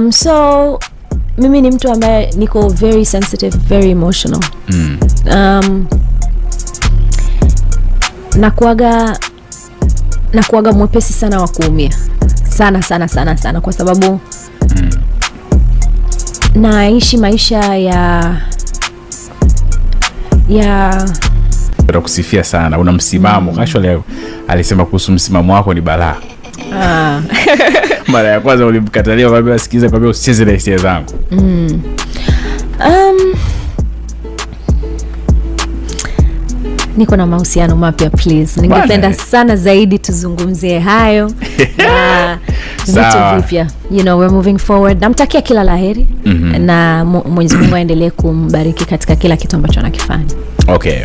So mimi ni mtu ambaye niko very sensitive, very emotional. Nakuaga mwepesi sana wa kuumia. Sana kwa sababu naishi maisha ya kusifia sana. Una msimamo. Actually alisema kuhusu msimamo wako ni balaa. Mara ya kwanza ulimkatalia kwamba sikiza kwamba usicheze na hisia zangu. Niko na mahusiano mapya, please. Ningependa sana zaidi tuzungumzie hayo. Vitu vipya. You know, we're moving forward. Namtakia kila laheri na Mwenyezi Mungu aendelee kumbariki katika kila kitu ambacho anakifanya. Okay.